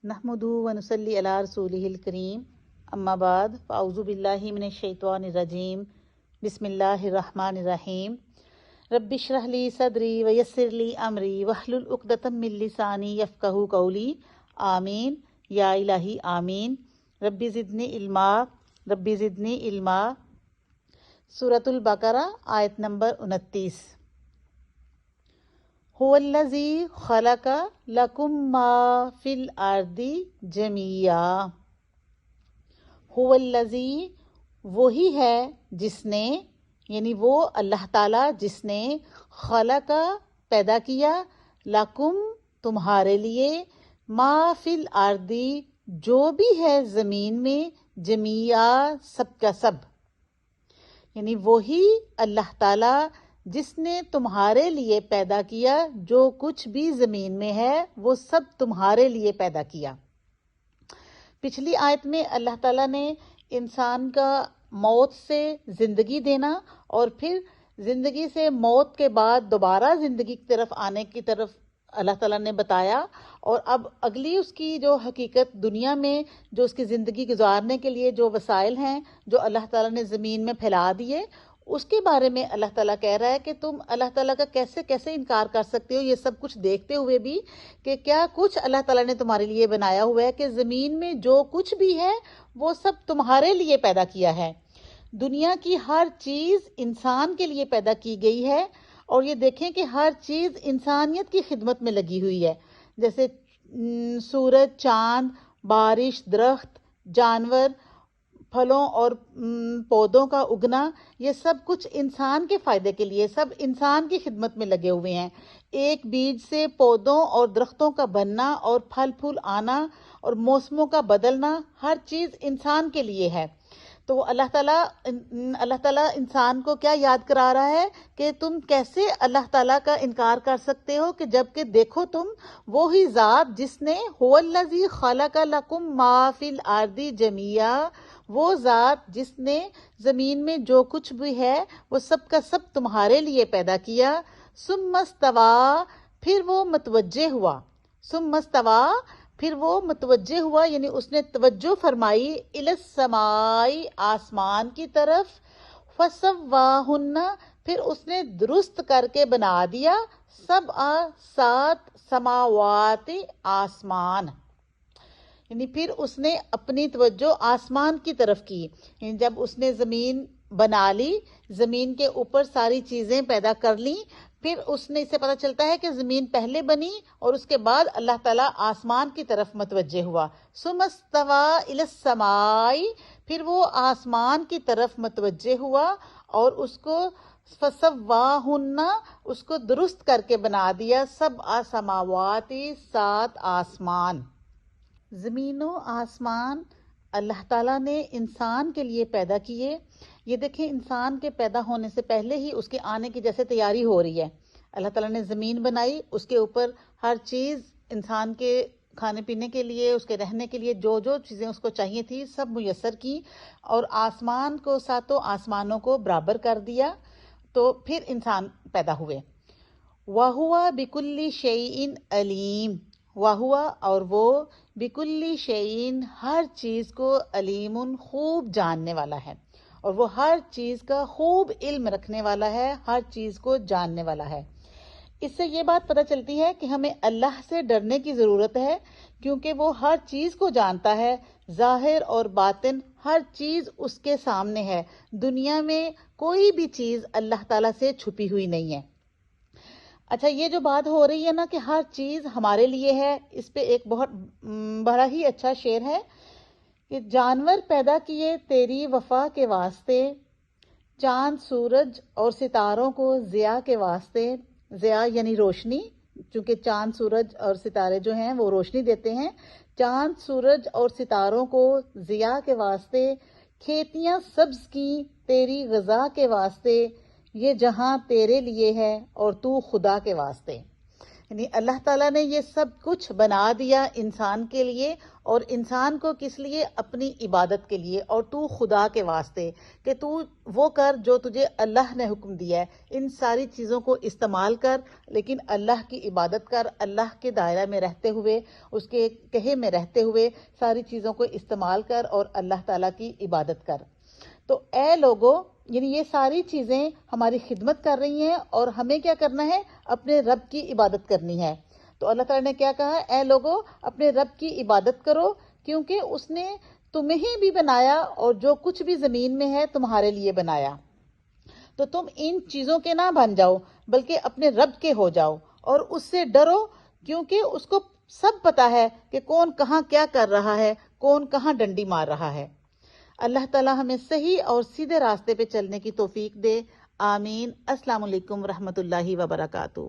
نحمدہ ونصلی علی رسولہ الکریم اما بعد فاعوذ باللہ من الشیطان الرجیم بسم اللہ الرحمن الرحیم رب اشرح لی صدری ویسر لی امری واحلل عقدۃ من لسانی یفقہوا قولی آمین یا الہی آمین۔ رب زدنی علما رب زدنی علما۔ سورۃ البقرہ آیت نمبر 29۔ هو الذی خلق لکم ما فی الارض جمیعا۔ هو الذی وہی ہے جس نے، یعنی وہ اللہ تعالیٰ جس نے خلق پیدا کیا، لکم تمہارے لیے، ما فی الارض جو بھی ہے زمین میں، جمیعا سب کا سب، یعنی وہی اللہ تعالیٰ جس نے تمہارے لیے پیدا کیا، جو کچھ بھی زمین میں ہے وہ سب تمہارے لیے پیدا کیا۔ پچھلی آیت میں اللہ تعالیٰ نے انسان کا موت سے زندگی دینا اور پھر زندگی سے موت کے بعد دوبارہ زندگی کی طرف آنے کی طرف اللہ تعالیٰ نے بتایا، اور اب اگلی اس کی جو حقیقت دنیا میں جو اس کی زندگی گزارنے کے لیے جو وسائل ہیں جو اللہ تعالیٰ نے زمین میں پھیلا دیے، اس کے بارے میں اللہ تعالیٰ کہہ رہا ہے کہ تم اللہ تعالیٰ کا کیسے انکار کر سکتے ہو، یہ سب کچھ دیکھتے ہوئے بھی کہ کیا کچھ اللہ تعالیٰ نے تمہارے لیے بنایا ہوا ہے، کہ زمین میں جو کچھ بھی ہے وہ سب تمہارے لیے پیدا کیا ہے۔ دنیا کی ہر چیز انسان کے لیے پیدا کی گئی ہے، اور یہ دیکھیں کہ ہر چیز انسانیت کی خدمت میں لگی ہوئی ہے، جیسے سورج، چاند، بارش، درخت، جانور، پھلوں اور پودوں کا اگنا، یہ سب کچھ انسان کے فائدے کے لیے، سب انسان کی خدمت میں لگے ہوئے ہیں۔ ایک بیج سے پودوں اور درختوں کا بننا اور پھل پھول آنا اور موسموں کا بدلنا، ہر چیز انسان کے لیے ہے۔ تو اللہ تعالیٰ انسان کو کیا یاد کرا رہا ہے کہ تم کیسے اللہ تعالیٰ کا انکار کر سکتے ہو، کہ جب کہ دیکھو تم وہی ذات جس نے هو الذی خلق لکم ما فی الارض جمیعا، وہ ذات جس نے زمین میں جو کچھ بھی ہے وہ سب کا سب تمہارے لیے پیدا کیا۔ ثم استوی، پھر وہ متوجہ ہوا، ثم استوی پھر وہ متوجہ ہوا، یعنی اس نے توجہ فرمائی، الی السماء آسمان کی طرف، فسواہن پھر اس نے درست کر کے بنا دیا، سبع سات سماوات آسمان، یعنی پھر اس نے اپنی توجہ آسمان کی طرف کی، یعنی جب اس نے زمین بنا لی، زمین کے اوپر ساری چیزیں پیدا کر لی، پھر اس نے، اس سے پتہ چلتا ہے کہ زمین پہلے بنی اور اس کے بعد اللہ تعالیٰ آسمان کی طرف متوجہ ہوا۔ ثم استوی الی السماء، پھر وہ آسمان کی طرف متوجہ ہوا اور اس کو فسواہن، اس کو درست کر کے بنا دیا، سبع سماوات سات آسمان۔ زمین و آسمان اللہ تعالیٰ نے انسان کے لیے پیدا کیے۔ یہ دیکھیں انسان کے پیدا ہونے سے پہلے ہی اس کے آنے کی جیسے تیاری ہو رہی ہے۔ اللہ تعالیٰ نے زمین بنائی، اس کے اوپر ہر چیز انسان کے کھانے پینے کے لیے، اس کے رہنے کے لیے جو جو چیزیں اس کو چاہیے تھی سب میسر کی، اور آسمان کو، ساتوں آسمانوں کو برابر کر دیا، تو پھر انسان پیدا ہوئے۔ وَهُوَ بِكُلِّ شَيْءٍ عَلِيمٌ، وَهُوَ اور وہ، بِكُلِّ شَيْءٍ ہر چیز کو، علیم خوب جاننے والا ہے، اور وہ ہر چیز کا خوب علم رکھنے والا ہے، ہر چیز کو جاننے والا ہے۔ اس سے یہ بات پتہ چلتی ہے کہ ہمیں اللہ سے ڈرنے کی ضرورت ہے، کیونکہ وہ ہر چیز کو جانتا ہے، ظاہر اور باطن ہر چیز اس کے سامنے ہے۔ دنیا میں کوئی بھی چیز اللہ تعالیٰ سے چھپی ہوئی نہیں ہے۔ اچھا، یہ جو بات ہو رہی ہے نا کہ ہر چیز ہمارے لیے ہے، اس پہ ایک بہت بڑا ہی اچھا شعر ہے کہ جانور پیدا کیے تیری وفا کے واسطے، چاند سورج اور ستاروں کو ضیاء کے واسطے، ضیاء یعنی روشنی، چونکہ چاند سورج اور ستارے جو ہیں وہ روشنی دیتے ہیں، چاند سورج اور ستاروں کو ضیاء کے واسطے، کھیتیاں سبز کی تیری غذا کے واسطے، یہ جہاں تیرے لیے ہے اور تو خدا کے واسطے۔ یعنی اللہ تعالیٰ نے یہ سب کچھ بنا دیا انسان کے لیے، اور انسان کو کس لیے؟ اپنی عبادت کے لیے، اور تو خدا کے واسطے کہ تو وہ کر جو تجھے اللہ نے حکم دیا ہے، ان ساری چیزوں کو استعمال کر، لیکن اللہ کی عبادت کر، اللہ کے دائرہ میں رہتے ہوئے، اس کے کہے میں رہتے ہوئے ساری چیزوں کو استعمال کر اور اللہ تعالیٰ کی عبادت کر۔ تو اے لوگو، یعنی یہ ساری چیزیں ہماری خدمت کر رہی ہیں، اور ہمیں کیا کرنا ہے؟ اپنے رب کی عبادت کرنی ہے۔ تو اللہ تعالیٰ نے کیا کہا؟ اے لوگو، اپنے رب کی عبادت کرو، کیونکہ اس نے تمہیں بھی بنایا اور جو کچھ بھی زمین میں ہے تمہارے لیے بنایا۔ تو تم ان چیزوں کے نہ بن جاؤ، بلکہ اپنے رب کے ہو جاؤ، اور اس سے ڈرو، کیونکہ اس کو سب پتا ہے کہ کون کہاں کیا کر رہا ہے، کون کہاں ڈنڈی مار رہا ہے۔ اللہ تعالیٰ ہمیں صحیح اور سیدھے راستے پہ چلنے کی توفیق دے، آمین۔ السلام علیکم ورحمۃ اللہ وبرکاتہ۔